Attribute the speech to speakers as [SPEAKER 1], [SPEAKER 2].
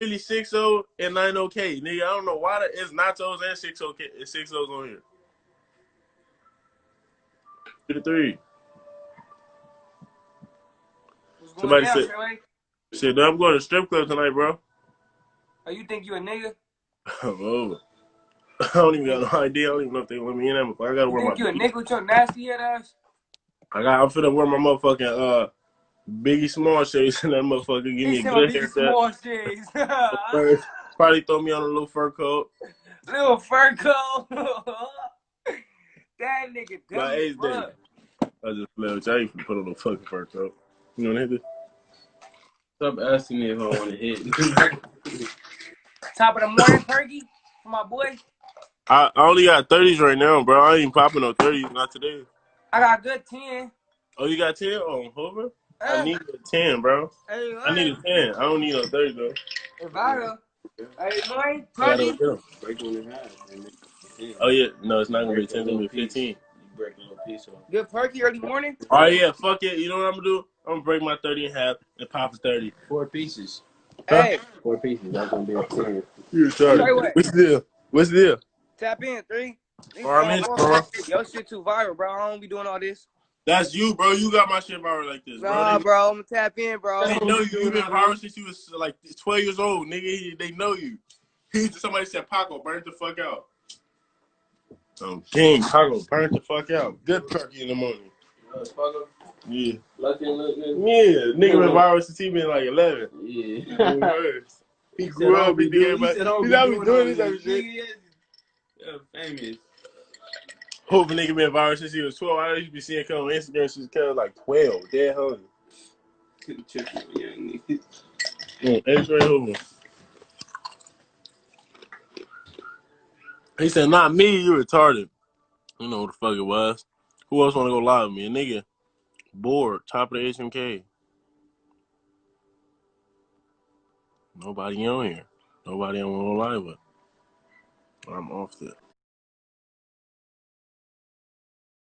[SPEAKER 1] really 6-0 and 9-0K. Nigga, I don't know why it's nachos and 6-0K, 6-0s on here. 3-3.
[SPEAKER 2] What's going
[SPEAKER 1] Somebody
[SPEAKER 2] down,
[SPEAKER 1] said,
[SPEAKER 2] Trey?
[SPEAKER 1] shit, I'm going to strip club tonight, bro.
[SPEAKER 2] Oh, you think you a nigga?
[SPEAKER 1] Oh, I don't even got no idea. I don't even know if they let me in there before. I gotta
[SPEAKER 2] You
[SPEAKER 1] wear my.
[SPEAKER 2] think you a nigga with your nasty head ass?
[SPEAKER 1] I'm finna wear my motherfucking Biggie Small shades and that motherfucker give
[SPEAKER 2] He
[SPEAKER 1] me a
[SPEAKER 2] said my
[SPEAKER 1] good
[SPEAKER 2] big
[SPEAKER 1] haircut.
[SPEAKER 2] small shades.
[SPEAKER 1] Probably throw me on a little fur coat.
[SPEAKER 2] Little fur coat. That nigga dumb
[SPEAKER 1] My
[SPEAKER 2] as
[SPEAKER 1] age day.
[SPEAKER 2] fuck.
[SPEAKER 1] I just played with you. I ain't finna put on no fucking fur coat. You know what I mean?
[SPEAKER 3] Stop asking me if I want to hit.
[SPEAKER 2] Top of the morning, Perky, for my boy.
[SPEAKER 1] I only got 30s right now, bro. I ain't even popping no 30s, not today.
[SPEAKER 2] I got a good 10.
[SPEAKER 1] Oh, you got 10 on Hoover? I
[SPEAKER 2] Hey,
[SPEAKER 1] need a 10, bro.
[SPEAKER 2] hey,
[SPEAKER 1] I need a 10. I don't need no 30 though.
[SPEAKER 2] Nevada. Hey, boy,
[SPEAKER 1] I gotta
[SPEAKER 2] Perky.
[SPEAKER 1] get them.
[SPEAKER 3] Break one in half.
[SPEAKER 1] Oh yeah, no, it's not gonna be 10. It's gonna be 15.
[SPEAKER 3] You break a little piece off.
[SPEAKER 2] Good Perky early morning.
[SPEAKER 1] Oh yeah, fuck it. You know what I'm gonna do? I'm gonna break my 30 in half and pop a 30.
[SPEAKER 3] 4 pieces.
[SPEAKER 1] Huh?
[SPEAKER 2] Hey,
[SPEAKER 3] 4 pieces. That's gonna be a 10.
[SPEAKER 1] You retarded.
[SPEAKER 2] Trey, what?
[SPEAKER 1] What's the deal? What's the deal?
[SPEAKER 2] Tap in, 3. These
[SPEAKER 1] Or I'm
[SPEAKER 2] small
[SPEAKER 1] his
[SPEAKER 2] boy.
[SPEAKER 1] bro.
[SPEAKER 2] Your shit too viral, bro. I don't be doing all this.
[SPEAKER 1] That's you, bro. You got my shit viral like this, bro.
[SPEAKER 2] Nah, bro. I'm gonna tap in, bro.
[SPEAKER 1] They know you. You've been viral since you was like 12 years old, nigga. They know you. Somebody said Paco, burn the fuck out. King, Paco, burn the fuck out. Good turkey in the morning. Yeah.
[SPEAKER 3] Lucky looking.
[SPEAKER 1] Yeah, nigga been viral since he been like 11.
[SPEAKER 3] Yeah.
[SPEAKER 1] He grew up, he did everybody. He's always doing this type of shit.
[SPEAKER 3] Yeah, famous.
[SPEAKER 1] Hope a nigga been viral since he was 12. I used to be seeing him on Instagram since he was like 12. Dead hungry.
[SPEAKER 3] Young nigga.
[SPEAKER 1] 8th grade Hoover. He said, not me, you retarded. You know what the fuck it was. Who else want to go live with me? A nigga bored, top of the HMK. Nobody on here. Nobody I want to go live with. I'm off there.